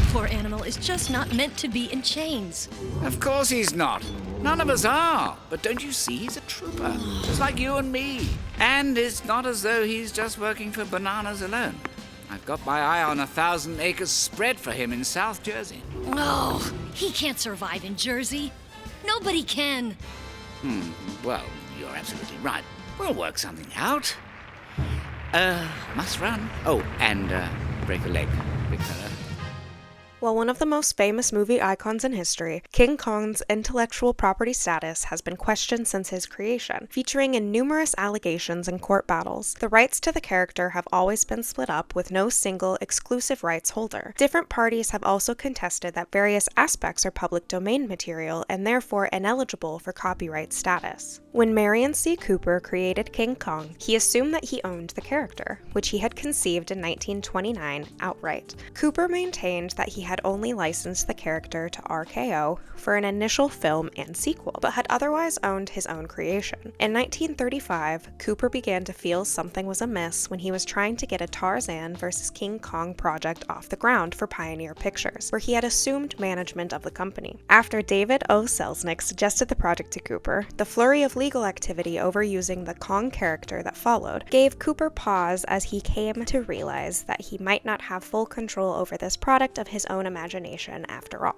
poor animal is just not meant to be in chains. Of course he's not. None of us are. But don't you see he's a trooper, just like you and me. And it's not as though he's just working for bananas alone. I've got my eye on 1,000 acres spread for him in South Jersey. No, he can't survive in Jersey. Nobody can. Well, you're absolutely right. We'll work something out. Must run. Oh, and break a leg. Big fella. While one of the most famous movie icons in history, King Kong's intellectual property status has been questioned since his creation, featuring in numerous allegations and court battles. The rights to the character have always been split up with no single exclusive rights holder. Different parties have also contested that various aspects are public domain material and therefore ineligible for copyright status. When Marion C. Cooper created King Kong, he assumed that he owned the character, which he had conceived in 1929 outright. Cooper maintained that he had only licensed the character to RKO for an initial film and sequel, but had otherwise owned his own creation. In 1935, Cooper began to feel something was amiss when he was trying to get a Tarzan vs. King Kong project off the ground for Pioneer Pictures, where he had assumed management of the company. After David O. Selznick suggested the project to Cooper, the flurry of legal activity over using the Kong character that followed gave Cooper pause as he came to realize that he might not have full control over this product of his own imagination after all.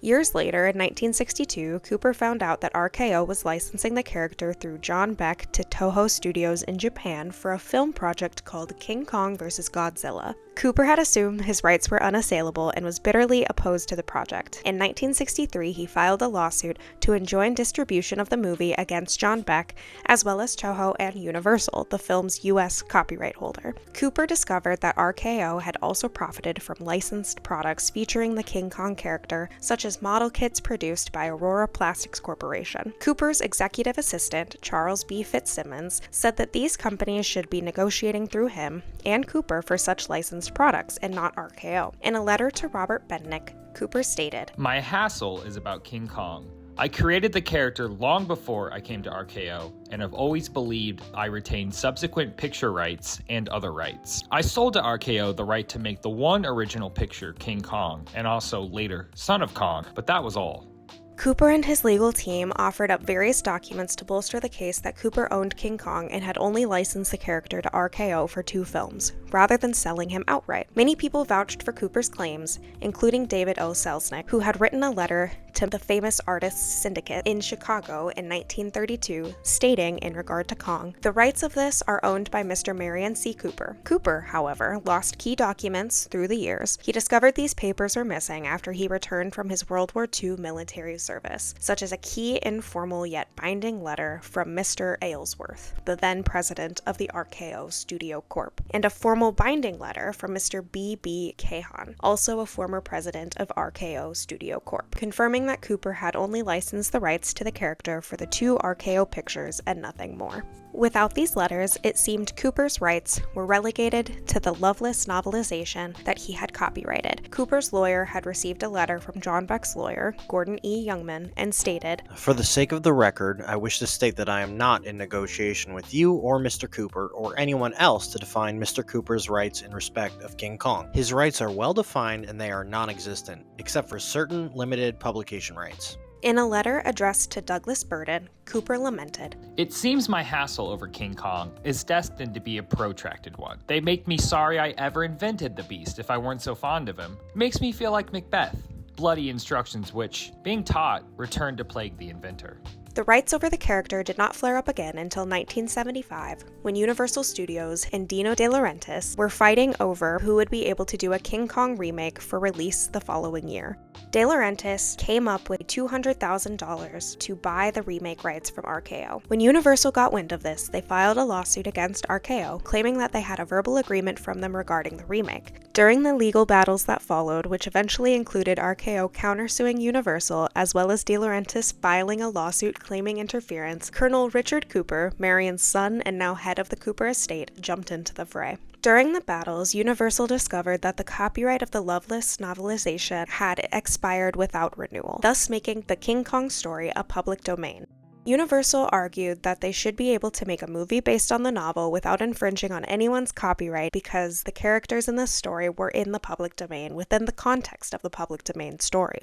Years later, in 1962, Cooper found out that RKO was licensing the character through John Beck to Toho Studios in Japan for a film project called King Kong vs. Godzilla. Cooper had assumed his rights were unassailable and was bitterly opposed to the project. In 1963, he filed a lawsuit to enjoin distribution of the movie against John Beck, as well as Toho and Universal, the film's U.S. copyright holder. Cooper discovered that RKO had also profited from licensed products featuring the King Kong character, such as model kits produced by Aurora Plastics Corporation. Cooper's executive assistant, Charles B. Fitzsimmons, said that these companies should be negotiating through him and Cooper for such licensed products and not RKO. In a letter to Robert Bennick, Cooper stated, "My hassle is about King Kong. I created the character long before I came to RKO, and have always believed I retained subsequent picture rights and other rights. I sold to RKO the right to make the one original picture, King Kong, and also later, Son of Kong, but that was all." Cooper and his legal team offered up various documents to bolster the case that Cooper owned King Kong and had only licensed the character to RKO for 2 films, rather than selling him outright. Many people vouched for Cooper's claims, including David O. Selznick, who had written a letter to the Famous Artists Syndicate in Chicago in 1932, stating, in regard to Kong, "The rights of this are owned by Mr. Marion C. Cooper." Cooper, however, lost key documents through the years. He discovered these papers were missing after he returned from his World War II military service, such as a key informal yet binding letter from Mr. Aylesworth, the then president of the RKO Studio Corp., and a formal binding letter from Mr. B.B. Cahan, also a former president of RKO Studio Corp., confirming that Cooper had only licensed the rights to the character for the 2 RKO pictures and nothing more. Without these letters, it seemed Cooper's rights were relegated to the Loveless novelization that he had copyrighted. Cooper's lawyer had received a letter from John Beck's lawyer, Gordon E. Youngman, and stated, "For the sake of the record, I wish to state that I am not in negotiation with you or Mr. Cooper or anyone else to define Mr. Cooper's rights in respect of King Kong. His rights are well defined and they are non-existent, except for certain limited publication rights." In a letter addressed to Douglas Burden, Cooper lamented, "It seems my hassle over King Kong is destined to be a protracted one. They make me sorry I ever invented the beast if I weren't so fond of him. It makes me feel like Macbeth. Bloody instructions which, being taught, return to plague the inventor." The rights over the character did not flare up again until 1975, when Universal Studios and Dino De Laurentiis were fighting over who would be able to do a King Kong remake for release the following year. De Laurentiis came up with $200,000 to buy the remake rights from RKO. When Universal got wind of this, they filed a lawsuit against RKO, claiming that they had a verbal agreement from them regarding the remake. During the legal battles that followed, which eventually included RKO countersuing Universal, as well as De Laurentiis filing a lawsuit claiming interference, Colonel Richard Cooper, Marion's son and now head of the Cooper estate, jumped into the fray. During the battles, Universal discovered that the copyright of the Loveless novelization had expired without renewal, thus making the King Kong story a public domain. Universal argued that they should be able to make a movie based on the novel without infringing on anyone's copyright because the characters in this story were in the public domain within the context of the public domain story.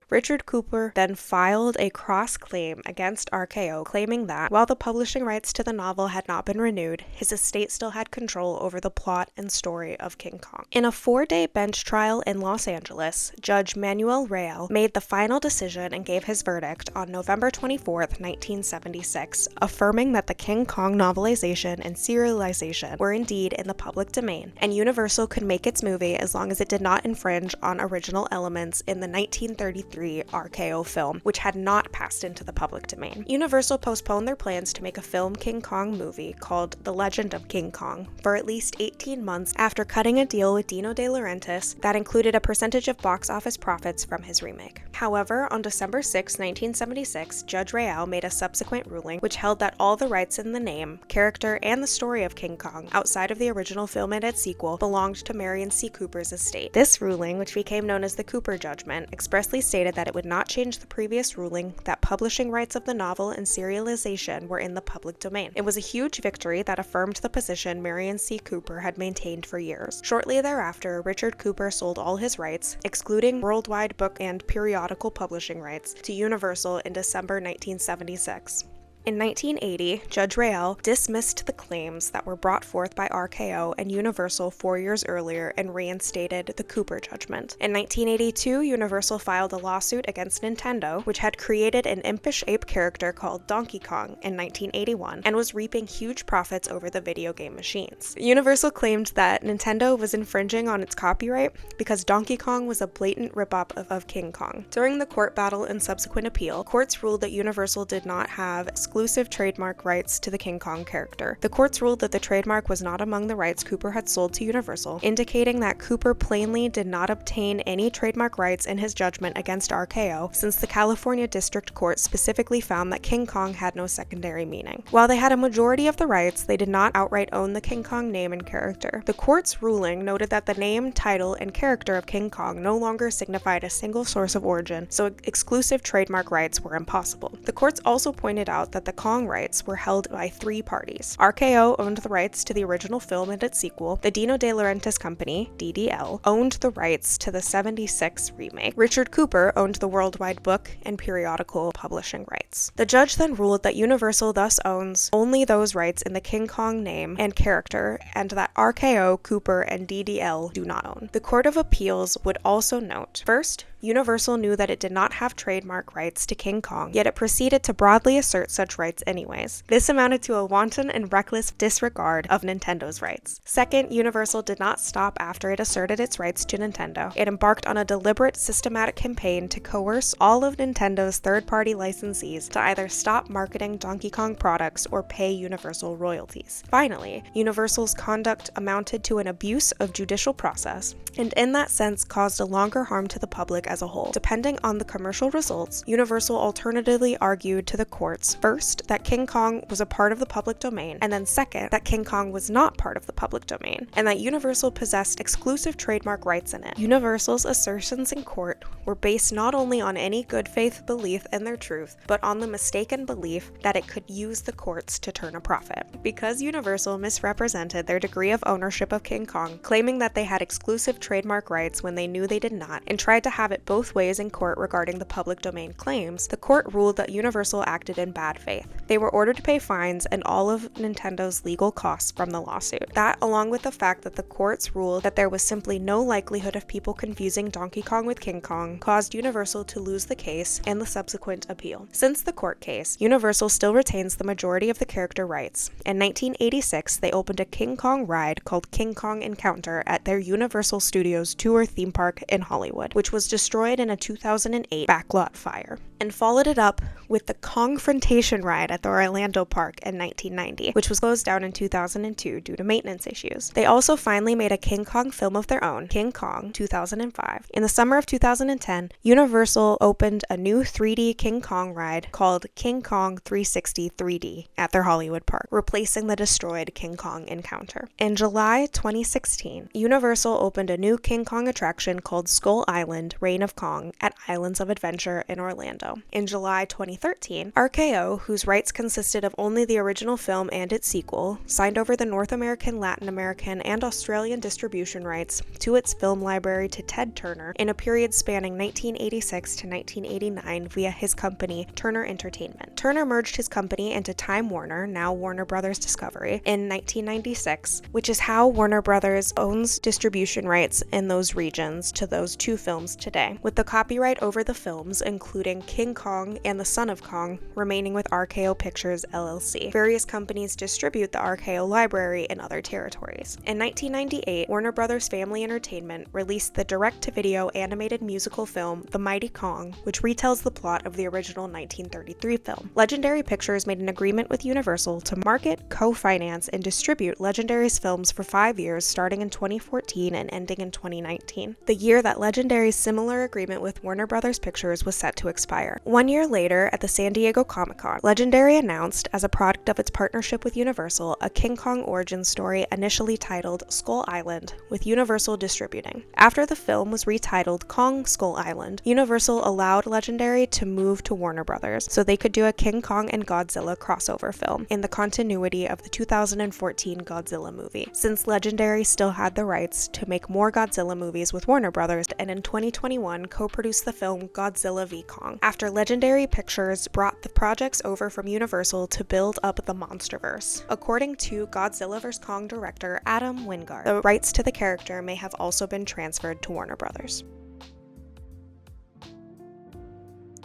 Richard Cooper then filed a cross-claim against RKO, claiming that, while the publishing rights to the novel had not been renewed, his estate still had control over the plot and story of King Kong. In a 4-day bench trial in Los Angeles, Judge Manuel Real made the final decision and gave his verdict on November 24, 1976, affirming that the King Kong novelization and serialization were indeed in the public domain, and Universal could make its movie as long as it did not infringe on original elements in the 1933 RKO film, which had not passed into the public domain. Universal postponed their plans to make a film King Kong movie called The Legend of King Kong for at least 18 months after cutting a deal with Dino De Laurentiis that included a percentage of box office profits from his remake. However, on December 6, 1976, Judge Real made a subsequent ruling which held that all the rights in the name, character, and the story of King Kong outside of the original film and its sequel belonged to Merian C. Cooper's estate. This ruling, which became known as the Cooper Judgment, expressly stated that it would not change the previous ruling that publishing rights of the novel and serialization were in the public domain. It was a huge victory that affirmed the position Merian C. Cooper had maintained for years. Shortly thereafter, Richard Cooper sold all his rights, excluding worldwide book and periodical publishing rights, to Universal in December 1976. In 1980, Judge Real dismissed the claims that were brought forth by RKO and Universal 4 years earlier and reinstated the Cooper judgment. In 1982, Universal filed a lawsuit against Nintendo, which had created an impish ape character called Donkey Kong in 1981 and was reaping huge profits over the video game machines. Universal claimed that Nintendo was infringing on its copyright because Donkey Kong was a blatant rip-off of King Kong. During the court battle and subsequent appeal, courts ruled that Universal did not have exclusive trademark rights to the King Kong character. The courts ruled that the trademark was not among the rights Cooper had sold to Universal, indicating that Cooper plainly did not obtain any trademark rights in his judgment against RKO, since the California District Court specifically found that King Kong had no secondary meaning. While they had a majority of the rights, they did not outright own the King Kong name and character. The court's ruling noted that the name, title, and character of King Kong no longer signified a single source of origin, so exclusive trademark rights were impossible. The courts also pointed out that the Kong rights were held by 3 parties. RKO owned the rights to the original film and its sequel. The Dino De Laurentiis Company, DDL, owned the rights to the 76 remake. Richard Cooper owned the worldwide book and periodical publishing rights. The judge then ruled that Universal thus owns only those rights in the King Kong name and character, and that RKO, Cooper, and DDL do not own. The Court of Appeals would also note, first, Universal knew that it did not have trademark rights to King Kong, yet it proceeded to broadly assert such rights anyways. This amounted to a wanton and reckless disregard of Nintendo's rights. Second, Universal did not stop after it asserted its rights to Nintendo. It embarked on a deliberate, systematic campaign to coerce all of Nintendo's third-party licensees to either stop marketing Donkey Kong products or pay Universal royalties. Finally, Universal's conduct amounted to an abuse of judicial process, and in that sense caused a longer harm to the public as a whole. Depending on the commercial results, Universal alternatively argued to the courts, first, that King Kong was a part of the public domain, and then second, that King Kong was not part of the public domain, and that Universal possessed exclusive trademark rights in it. Universal's assertions in court were based not only on any good faith belief in their truth, but on the mistaken belief that it could use the courts to turn a profit. Because Universal misrepresented their degree of ownership of King Kong, claiming that they had exclusive trademark rights when they knew they did not, and tried to have it both ways in court regarding the public domain claims, the court ruled that Universal acted in bad faith. They were ordered to pay fines and all of Nintendo's legal costs from the lawsuit. That, along with the fact that the courts ruled that there was simply no likelihood of people confusing Donkey Kong with King Kong, caused Universal to lose the case and the subsequent appeal. Since the court case, Universal still retains the majority of the character rights. In 1986, they opened a King Kong ride called King Kong Encounter at their Universal Studios tour theme park in Hollywood, which was destroyed in a 2008 backlot fire, and followed it up with the Kongfrontation ride at the Orlando Park in 1990, which was closed down in 2002 due to maintenance issues. They also finally made a King Kong film of their own, King Kong, 2005. In the summer of 2010, Universal opened a new 3D King Kong ride called King Kong 360 3D at their Hollywood Park, replacing the destroyed King Kong Encounter. In July 2016, Universal opened a new King Kong attraction called Skull Island Reign of Kong at Islands of Adventure in Orlando. In July 2013, 2013, RKO, whose rights consisted of only the original film and its sequel, signed over the North American, Latin American, and Australian distribution rights to its film library to Ted Turner in a period spanning 1986 to 1989 via his company, Turner Entertainment. Turner merged his company into Time Warner, now Warner Brothers Discovery, in 1996, which is how Warner Brothers owns distribution rights in those regions to those two films today, with the copyright over the films, including King Kong and The Son of Kong, remaining with RKO Pictures LLC. Various companies distribute the RKO library in other territories. In 1998, Warner Brothers Family Entertainment released the direct-to-video animated musical film The Mighty Kong, which retells the plot of the original 1933 film. Legendary Pictures made an agreement with Universal to market, co-finance, and distribute Legendary's films for 5 years, starting in 2014 and ending in 2019, the year that Legendary's similar agreement with Warner Brothers Pictures was set to expire. 1 year later, at the San Diego Comic-Con, Legendary announced, as a product of its partnership with Universal, a King Kong origin story initially titled Skull Island, with Universal distributing. After the film was retitled Kong Skull Island, Universal allowed Legendary to move to Warner Brothers so they could do a King Kong and Godzilla crossover film in the continuity of the 2014 Godzilla movie, since Legendary still had the rights to make more Godzilla movies with Warner Brothers, and in 2021 co-produced the film Godzilla v. Kong, after Legendary Pictures brought the projects over from Universal to build up the MonsterVerse. According to Godzilla vs. Kong director Adam Wingard, the rights to the character may have also been transferred to Warner Brothers.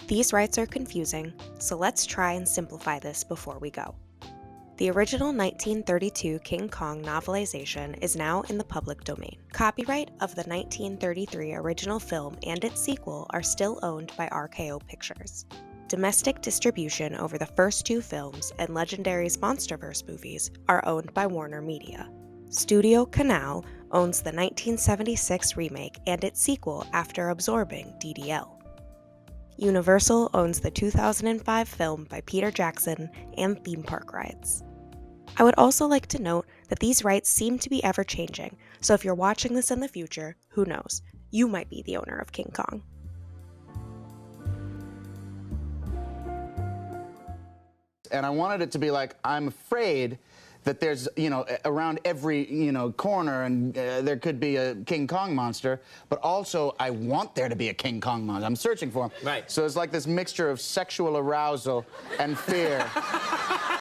These rights are confusing, so let's try and simplify this before we go. The original 1932 King Kong novelization is now in the public domain. Copyright of the 1933 original film and its sequel are still owned by RKO Pictures. Domestic distribution over the first two films and Legendary's MonsterVerse movies are owned by Warner Media. Studio Canal owns the 1976 remake and its sequel after absorbing DDL. Universal owns the 2005 film by Peter Jackson and theme park rides. I would also like to note that these rights seem to be ever-changing, so if you're watching this in the future, who knows, you might be the owner of King Kong. And I wanted it to be like, I'm afraid that there's, around every, corner, and there could be a King Kong monster, but also I want there to be a King Kong monster. I'm searching for him. Right. So it's like this mixture of sexual arousal and fear.